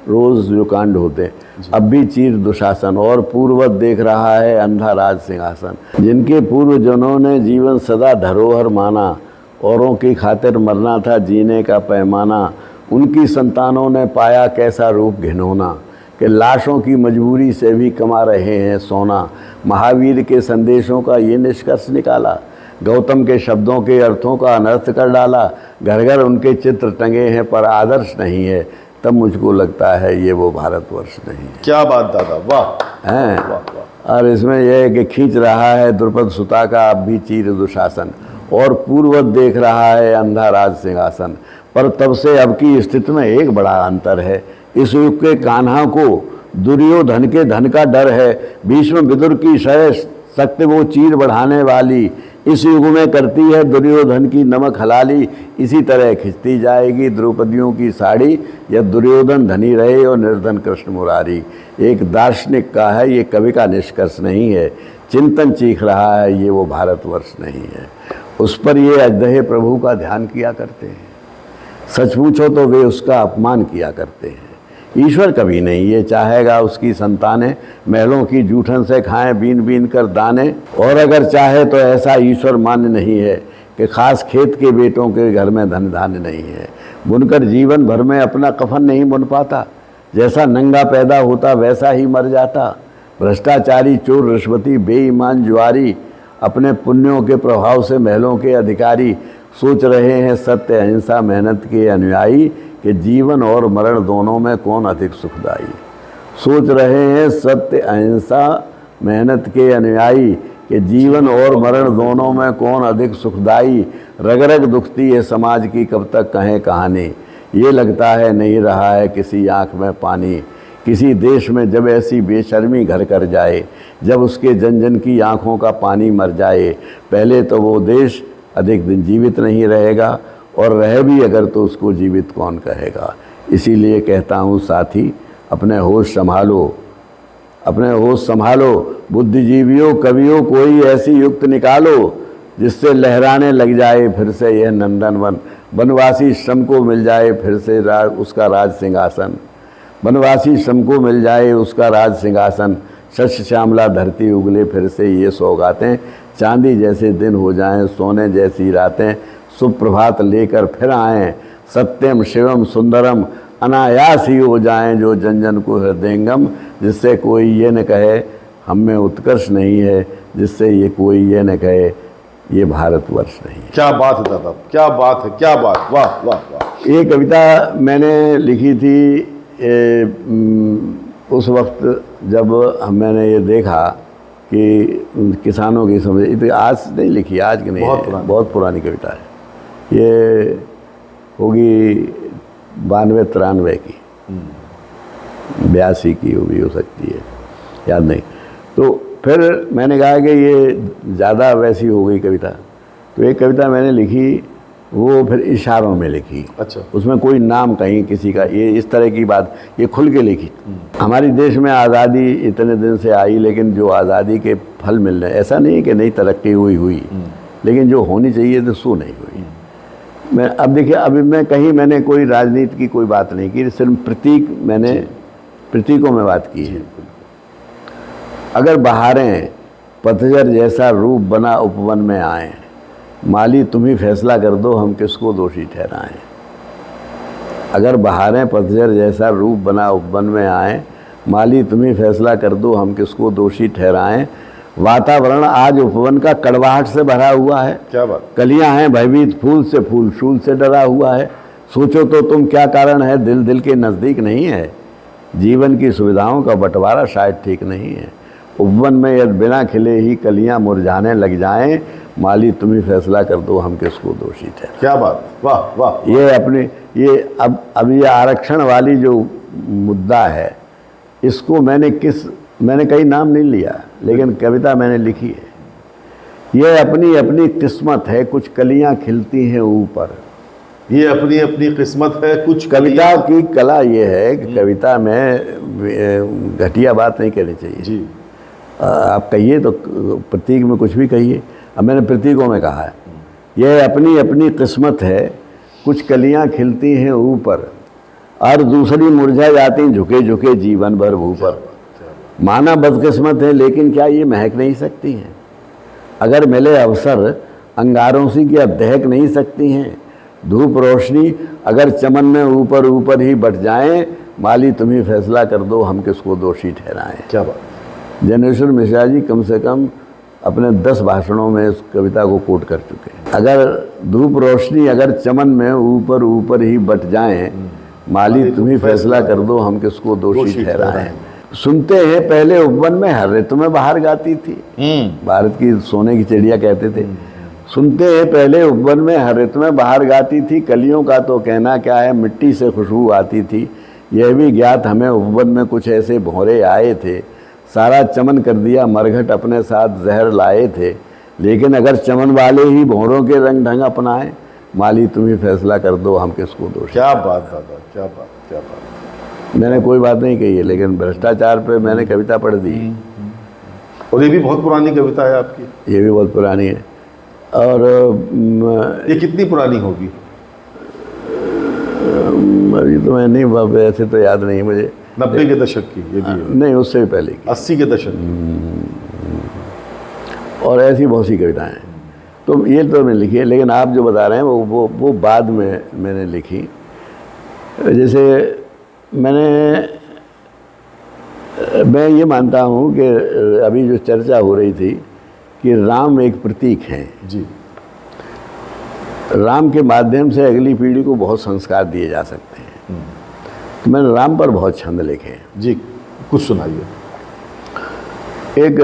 रोज़ जो कांड होते हैं। अब भी चीर दुशासन, और पूर्वत देख रहा है अंधा राज सिंहासन। जिनके पूर्वजनों ने जीवन सदा धरोहर माना, औरों की खातिर मरना था जीने का पैमाना, उनकी संतानों ने पाया कैसा रूप घिनौना, कि लाशों की मजबूरी से भी कमा रहे हैं सोना। महावीर के संदेशों का ये निष्कर्ष निकाला, गौतम के शब्दों के अर्थों का अनर्थ कर डाला। घर घर उनके चित्र टंगे हैं पर आदर्श नहीं है, तब मुझको लगता है ये वो भारतवर्ष नहीं है। क्या बात दादा, वाह हैं। वाह वाह। और इसमें यह है कि खींच रहा है द्रुपद सुता का अब भी चीर दुशासन, और पूर्वत देख रहा है अंधा राज सिंहासन। पर तब से अब की स्थिति में एक बड़ा अंतर है। इस युग के कान्हा को दुर्योधन के धन का डर है, भीष्म विदुर की शय शक्ति वो चीर बढ़ाने वाली, इस युग में करती है दुर्योधन की नमक हलाली। इसी तरह खिंचती जाएगी द्रौपदियों की साड़ी, या दुर्योधन धनी रहे और निर्धन कृष्ण मुरारी। एक दार्शनिक का है, ये कवि का निष्कर्ष नहीं है। चिंतन चीख रहा है, ये वो भारतवर्ष नहीं है। उस पर ये अजदहे प्रभु का ध्यान किया करते हैं। सच पूछो तो वे उसका अपमान किया करते हैं। ईश्वर कभी नहीं ये चाहेगा उसकी संतानें महलों की जूठन से खाएं बीन बीन कर दाने, और अगर चाहे तो ऐसा ईश्वर मान्य नहीं है कि खास खेत के बेटों के घर में धन धान्य नहीं है। बुनकर जीवन भर में अपना कफन नहीं बुन पाता, जैसा नंगा पैदा होता वैसा ही मर जाता। भ्रष्टाचारी चोर रिश्वती बेईमान जुआरी, अपने पुण्यों के प्रभाव से महलों के अधिकारी, सोच रहे हैं सत्य अहिंसा मेहनत के अनुयायी, कि जीवन और मरण दोनों में कौन अधिक सुखदायी। सोच रहे हैं सत्य अहिंसा मेहनत के अनुयायी, कि जीवन और मरण दोनों में कौन अधिक सुखदायी। रग रग दुखती है समाज की कब तक कहें कहानी, ये लगता है नहीं रहा है किसी आँख में पानी। किसी देश में जब ऐसी बेशर्मी घर कर जाए, जब उसके जन जन की आँखों का पानी मर जाए, पहले तो वो देश अधिक दिन जीवित नहीं रहेगा, और रह भी अगर तो उसको जीवित कौन कहेगा। इसीलिए कहता हूँ साथी, अपने होश संभालो, अपने होश संभालो। बुद्धिजीवियों कवियों कोई ऐसी युक्त निकालो, जिससे लहराने लग जाए फिर से यह नंदनवन। वनवासी श्रम को मिल जाए फिर से उसका राज सिंहासन, वनवासी श्रम को मिल जाए उसका राज सिंहासन। शस्य श्यामला धरती उगले फिर से ये सौगातें, चांदी जैसे दिन हो जाएं सोने जैसी रातें। सुप्रभात लेकर फिर आएँ, सत्यम शिवम सुंदरम, अनायास ही हो जाएं जो जन जन को हृदयंगम। जिससे कोई ये न कहे हम में उत्कर्ष नहीं है, जिससे ये कोई ये न कहे ये भारतवर्ष नहीं है। क्या बात है दादा, क्या बात है, क्या बात, वाह वाह वाह। ये कविता मैंने लिखी थी उस वक्त जब मैंने ये देखा कि किसानों की समझ, आज नहीं लिखी, आज की नहीं, बहुत पुरानी कविता है। ये होगी 92-93 की, 82 की भी हो सकती है, याद नहीं। तो फिर मैंने कहा कि ये ज़्यादा वैसी हो गई कविता, तो एक कविता मैंने लिखी, वो फिर इशारों में लिखी। अच्छा। उसमें कोई नाम कहीं किसी का, ये इस तरह की बात, ये खुल के लिखी। हमारी देश में आज़ादी इतने दिन से आई, लेकिन जो आज़ादी के फल मिल रहे, ऐसा नहीं कि नहीं तरक्की हुई, लेकिन जो होनी चाहिए तो सो नहीं हुई। मैं अब देखिए, अभी मैंने कोई राजनीति की कोई बात नहीं की, सिर्फ प्रतीकों में बात की है। अगर बहारें पतझर जैसा रूप बना उपवन में आए, माली तुम ही फैसला कर दो हम किसको दोषी ठहराएं। अगर बहारें पतझर जैसा रूप बना उपवन में आए, माली तुम ही फैसला कर दो हम किसको दोषी ठहराएं। वातावरण आज उपवन का कड़वाहट से भरा हुआ है, क्या बात। कलियां हैं भयभीत फूल से, फूल शूल से डरा हुआ है। सोचो तो तुम क्या कारण है, दिल दिल के नज़दीक नहीं है। जीवन की सुविधाओं का बंटवारा शायद ठीक नहीं है। उपवन में यदि बिना खिले ही कलियां मुरझाने लग जाएं, माली तुम ही फैसला कर दो हम किसको दोषी थे। क्या बात, वाह वाह। ये अपने ये अब ये आरक्षण वाली जो मुद्दा है, इसको मैंने कहीं नाम नहीं लिया, लेकिन कविता मैंने लिखी है। ये अपनी अपनी किस्मत है, कुछ कलियां खिलती हैं ऊपर। ये अपनी अपनी किस्मत है, कुछ कविता की कला ये है कि कविता में घटिया बात नहीं कहनी चाहिए जी। आप कहिए तो प्रतीक में कुछ भी कहिए, अब मैंने प्रतीकों में कहा है। यह अपनी अपनी किस्मत है, कुछ कलियां खिलती हैं ऊपर, और दूसरी मुरझा जाती झुके झुके जीवन भर भू पर। माना बदकिस्मत है, लेकिन क्या ये महक नहीं सकती हैं? अगर मिले अवसर अंगारों सी क्या दहक नहीं सकती हैं? धूप रोशनी अगर चमन में ऊपर ऊपर ही बट जाएं, माली तुम ही फैसला कर दो हम किसको दोषी ठहराएं। क्या बात। ज्ञानेश्वर मिश्रा जी कम से कम अपने 10 भाषणों में इस कविता को कोट कर चुके हैं। अगर धूप रोशनी अगर चमन में ऊपर ऊपर ही बट जाएं, माली तुम ही फैसला कर दो हम किसको दोषी ठहराएं। सुनते हैं पहले उपवन में हर ऋतु में बाहर गाती थी, भारत की सोने की चिड़िया कहते थे। सुनते हैं पहले उपवन में हर ऋतु में बाहर गाती थी, कलियों का तो कहना क्या है मिट्टी से खुशबू आती थी। यह भी ज्ञात हमें उपवन में कुछ ऐसे भौरे आए थे, सारा चमन कर दिया मरघट अपने साथ जहर लाए थे। लेकिन अगर चमन वाले ही भौरों के रंग ढंग अपनाए, माली तुम ही फैसला कर दो हम किसको दोषी। क्या बात दादा, क्या बात, क्या बात। मैंने कोई बात नहीं कही है, लेकिन भ्रष्टाचार पे मैंने कविता पढ़ दी। और ये भी बहुत पुरानी कविता है आपकी। ये भी बहुत पुरानी है। और ये कितनी पुरानी होगी? अभी तो मैं नहीं, ऐसे तो याद नहीं मुझे। 90 के दशक की ये भी है। नहीं, उससे भी पहले की। 80 के दशक की। और ऐसी बहुत सी कविताएं हैं। तो ये तो मैंने लिखी है, लेकिन आप जो बता रहे हैं वो बाद में मैंने लिखी। जैसे मैं ये मानता हूँ कि अभी जो चर्चा हो रही थी कि राम एक प्रतीक हैं जी। राम के माध्यम से अगली पीढ़ी को बहुत संस्कार दिए जा सकते हैं। तो मैंने राम पर बहुत छंद लिखे हैं। जी, कुछ सुनाइए। एक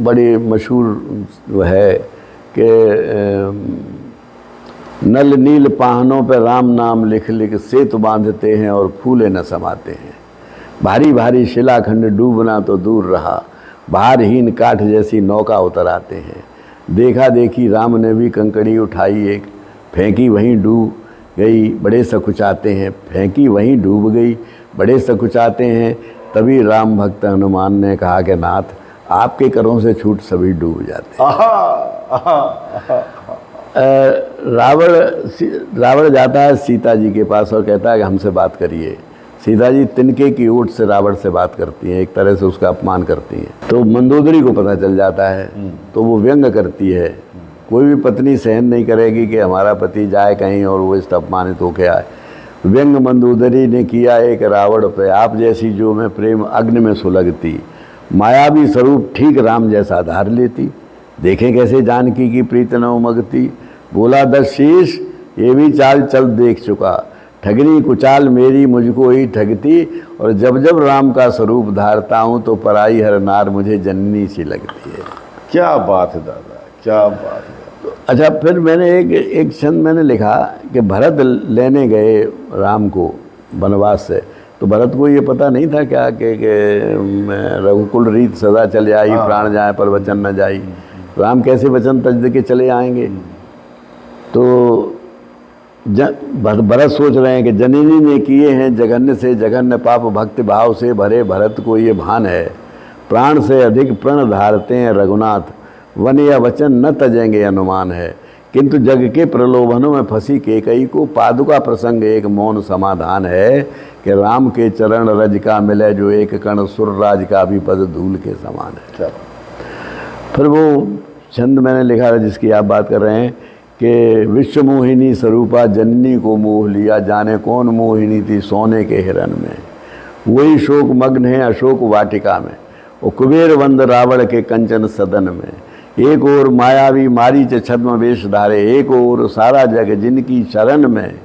बड़ी मशहूर है कि नल नील पाहनों पे राम नाम लिख लिख सेतु बांधते हैं और फूले न समाते हैं। भारी भारी शिलाखंड डूबना तो दूर रहा, भारहीन काठ जैसी नौका उतर आते हैं। देखा देखी राम ने भी कंकड़ी उठाई एक, फेंकी वहीं डूब गई बड़े सकुचाते हैं। फेंकी वहीं डूब गई बड़े सकुचाते हैं। तभी राम भक्त हनुमान ने कहा कि नाथ आपके करों से छूट सभी डूब जाते हैं। रावण जाता है सीता जी के पास और कहता है कि हमसे बात करिए। सीता जी तिनके की ओट से रावण से बात करती हैं, एक तरह से उसका अपमान करती हैं। तो मंदोदरी को पता चल जाता है, तो वो व्यंग करती है। कोई भी पत्नी सहन नहीं करेगी कि हमारा पति जाए कहीं और वो इस अपमानित होके आए। व्यंग मंदोदरी ने किया एक रावण पे, आप जैसी जो मैं प्रेम अग्नि में सुलगती। मायावी स्वरूप ठीक राम जैसा धार लेती, देखें कैसे जानकी की प्रीत न उमगती। बोला दशशीष ये भी चाल चल देख चुका, ठगनी कुचाल मेरी मुझको ही ठगती। और जब जब राम का स्वरूप धारता हूँ तो पराई हर नार मुझे जननी सी लगती है। क्या बात है दादा, क्या बात है। अच्छा, फिर मैंने एक छंद मैंने लिखा कि भरत लेने गए राम को वनवास से, तो भरत को ये पता नहीं था क्या कि रघुकुल रीत सदा चले आई, प्राण जाए पर वचन न जाई। राम कैसे वचन तज के चले आएंगे? तो भरत सोच रहे हैं कि जननी ने किए हैं जघन्य से जघन्य पाप, भक्ति भाव से भरे भरत को ये भान है। प्राण से अधिक प्रण धारते हैं रघुनाथ, वन या वचन न तजेंगे अनुमान है। किंतु जग के प्रलोभनों में फंसी केकई को पादुका प्रसंग एक मौन समाधान है कि राम के चरण रज का मिले जो एक कण सुरराज का भी पद धूल के समान है। फिर वो छंद मैंने लिखा है जिसकी आप बात कर रहे हैं कि विश्व मोहिनी स्वरूपा जननी को मोह लिया, जाने कौन मोहिनी थी सोने के हिरन में। वही शोक मग्न है अशोक वाटिका में, और कुबेर वंद रावण के कंचन सदन में। एक और मायावी मारीच छद्म वेश धारे, एक और सारा जग जिनकी शरण में।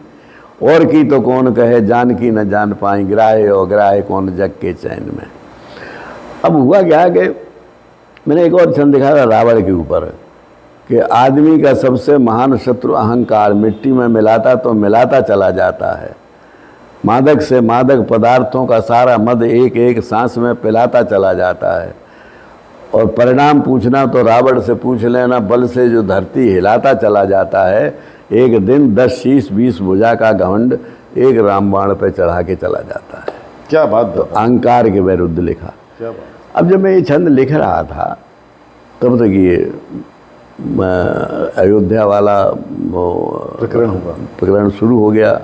और की तो कौन कहे जानकी न जान पाई, ग्राहे और ग्राहे कौन जग के चैन में। अब हुआ क्या कि मैंने एक और छंद दिखा था रावण के ऊपर कि आदमी का सबसे महान शत्रु अहंकार, मिट्टी में मिलाता तो मिलाता चला जाता है। मादक से मादक पदार्थों का सारा मद एक एक सांस में पिलाता चला जाता है। और परिणाम पूछना तो रावण से पूछ लेना, बल से जो धरती हिलाता चला जाता है। एक दिन 10 शीश 20 भुजा का घमंड एक रामबाण पे चढ़ा के चला जाता है। क्या बात है। अहंकार के विरुद्ध लिखा। क्या बात। अब जब मैं ये छंद लिख रहा था तब तक ये अयोध्या वाला प्रकरण शुरू हो गया।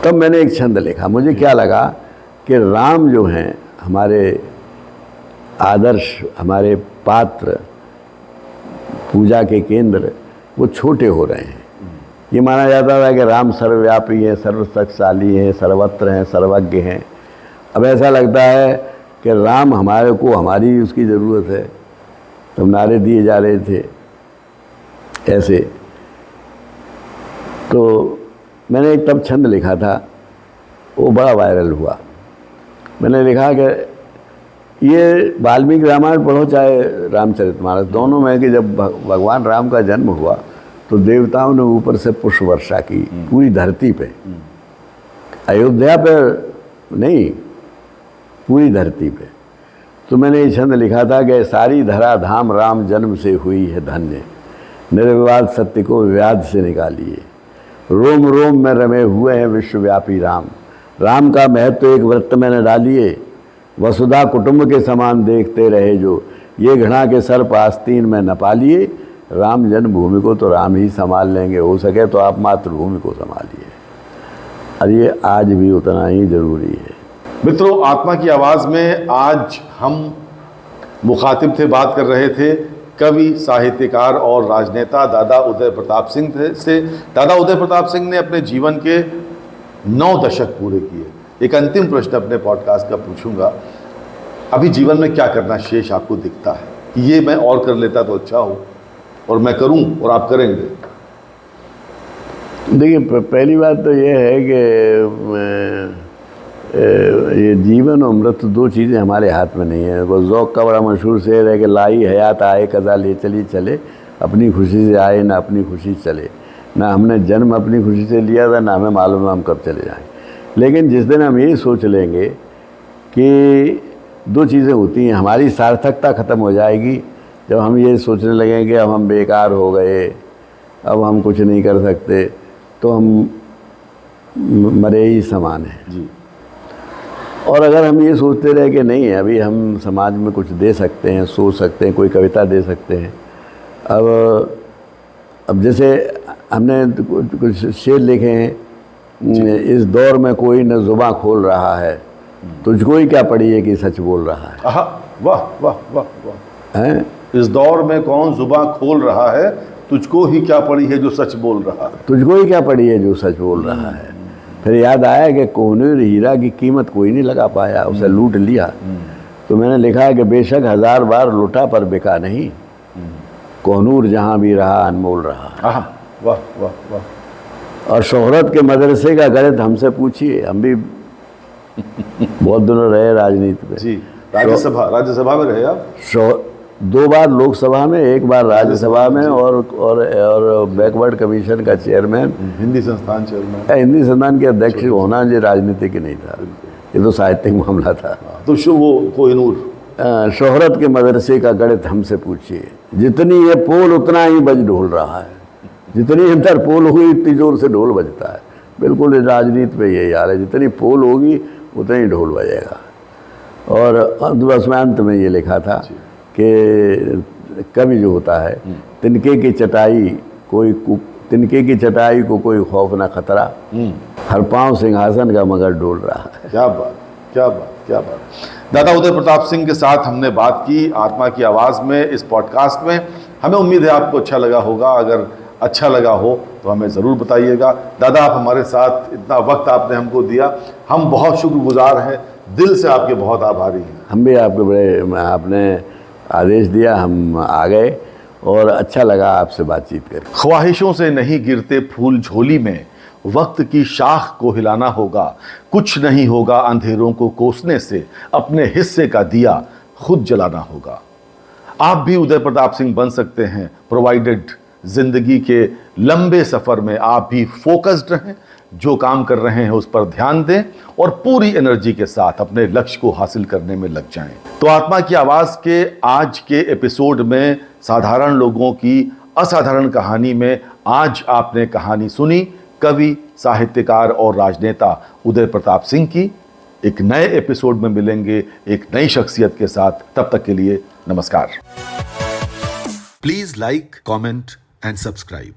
तब मैंने एक छंद लिखा। मुझे क्या लगा कि राम जो हैं हमारे आदर्श, हमारे पात्र, पूजा के केंद्र, वो छोटे हो रहे हैं। ये माना जाता था कि राम सर्वव्यापी हैं, सर्वशक्तिशाली हैं, सर्वत्र हैं, सर्वज्ञ हैं। अब ऐसा लगता है कि राम हमारे को, हमारी उसकी ज़रूरत है, तब नारे दिए जा रहे थे ऐसे। तो मैंने एक तब छंद लिखा था, वो बड़ा वायरल हुआ। मैंने लिखा कि ये वाल्मीकि रामायण पढ़ो चाहे रामचरितमानस, दोनों में कि जब भगवान राम का जन्म हुआ तो देवताओं ने ऊपर से पुष्प वर्षा की पूरी धरती पे, अयोध्या पे नहीं, पूरी धरती पे। तो मैंने ये छंद लिखा था कि सारी धरा धाम राम जन्म से हुई है धन्य, निर्विवाद सत्य को विवाद से निकालिए, रोम रोम में रमे हुए हैं विश्वव्यापी राम, राम का महत्व एक व्रत में न डालिए, वसुधा कुटुंब के समान देखते रहे जो, ये घृणा के सर्प आस्तीन में न पालिए, राम जन्मभूमि को तो राम ही संभाल लेंगे, हो सके तो आप मातृभूमि को संभालिए। और ये आज भी उतना ही ज़रूरी है। मित्रों, आत्मा की आवाज़ में आज हम मुखातिब थे, बात कर रहे थे कवि, साहित्यकार और राजनेता दादा उदय प्रताप सिंह से। दादा उदय प्रताप सिंह ने अपने जीवन के 9 दशक पूरे किए। एक अंतिम प्रश्न अपने पॉडकास्ट का पूछूंगा, अभी जीवन में क्या करना शेष आपको दिखता है कि ये मैं और कर लेता तो अच्छा हो, और मैं करूं और आप करेंगे? देखिए, पहली बात तो ये है कि ये जीवन और मृत्यु 2 चीज़ें हमारे हाथ में नहीं है। वो ज़ौक़ का बड़ा मशहूर शेर है कि लाई हयात आए कदा ले चली चले, अपनी खुशी से आए ना अपनी खुशी से चले। ना हमने जन्म अपनी खुशी से लिया था, ना हमें मालूम है हम कब चले जाएं। लेकिन जिस दिन हम ये सोच लेंगे कि 2 चीज़ें होती हैं, हमारी सार्थकता ख़त्म हो जाएगी जब हम ये सोचने लगेंगे कि अब हम बेकार हो गए, अब हम कुछ नहीं कर सकते, तो हम मरे ही समान हैं जी। और अगर हम ये सोचते रहे कि नहीं है, अभी हम समाज में कुछ दे सकते हैं, सोच सकते हैं, कोई कविता दे सकते हैं। अब जैसे हमने कुछ शेर लिखे हैं, इस दौर में कोई न जुबां खोल रहा है, तुझको ही क्या पड़ी है कि सच बोल रहा है। आहा, वाह वाह वाह वाह। हैं? इस दौर में कौन जुबां खोल रहा है, तुझको ही क्या पड़ी है जो सच बोल रहा है। तुझको ही क्या पड़ी है जो सच बोल रहा है। फिर याद आया कि कोहिनूर हीरा की कीमत कोई नहीं लगा पाया, उसे लूट लिया। तो मैंने लिखा है कि बेशक 1000 बार लुटा पर बिका नहीं, कोहिनूर जहाँ भी रहा अनमोल रहा। आहा, वाह वाह वाह। और शोहरत के मदरसे का गणित हमसे पूछिए, हम भी बहुत दिनों रहे राजनीति में। जी, राज्यसभा में रहे आप? 2 बार लोकसभा में, 1 बार राज्यसभा में, और बैकवर्ड कमीशन का चेयरमैन, हिंदी संस्थान चेयरमैन। हिंदी संस्थान के अध्यक्ष होना ये राजनीतिक नहीं था, ये तो साहित्यिक मामला था। तो वो कोहिनूर, शोहरत के मदरसे का गणित हमसे पूछिए, जितनी ये पोल उतना ही बज ढोल रहा है, जितनी अंतर पोल हुई इतनी जोर से ढोल बजता है। बिल्कुल राजनीति पे यही हाल है, जितनी पोल होगी उतना ही ढोल बजेगा। और बस मैं अंत में ये लिखा था कि कवि जो होता है, तिनके की चटाई को कोई खौफ ना खतरा, हर पांव सिंहासन का मगर डोल रहा है। क्या बात, क्या बात, क्या बात। दादा उदय प्रताप सिंह के साथ हमने बात की आत्मा की आवाज़ में, इस पॉडकास्ट में। हमें उम्मीद है आपको अच्छा लगा होगा। अगर अच्छा लगा हो तो हमें ज़रूर बताइएगा। दादा, आप हमारे साथ इतना वक्त आपने हमको दिया, हम बहुत शुक्रगुजार हैं, दिल से आपके बहुत आभारी हैं। हम भी आपके बड़े, आपने आदेश दिया, हम आ गए और अच्छा लगा आपसे बातचीत करके। ख्वाहिशों से नहीं गिरते फूल झोली में, वक्त की शाख को हिलाना होगा, कुछ नहीं होगा अंधेरों को कोसने से, अपने हिस्से का दिया खुद जलाना होगा। आप भी उदय प्रताप सिंह बन सकते हैं, प्रोवाइडेड जिंदगी के लंबे सफर में आप भी फोकस्ड रहें, जो काम कर रहे हैं उस पर ध्यान दें और पूरी एनर्जी के साथ अपने लक्ष्य को हासिल करने में लग जाएं। तो आत्मा की आवाज़ के आज के एपिसोड में साधारण लोगों की असाधारण कहानी में आज आपने कहानी सुनी कवि, साहित्यकार और राजनेता उदय प्रताप सिंह की। एक नए एपिसोड में मिलेंगे एक नई शख्सियत के साथ, तब तक के लिए नमस्कार। Please like, comment and subscribe.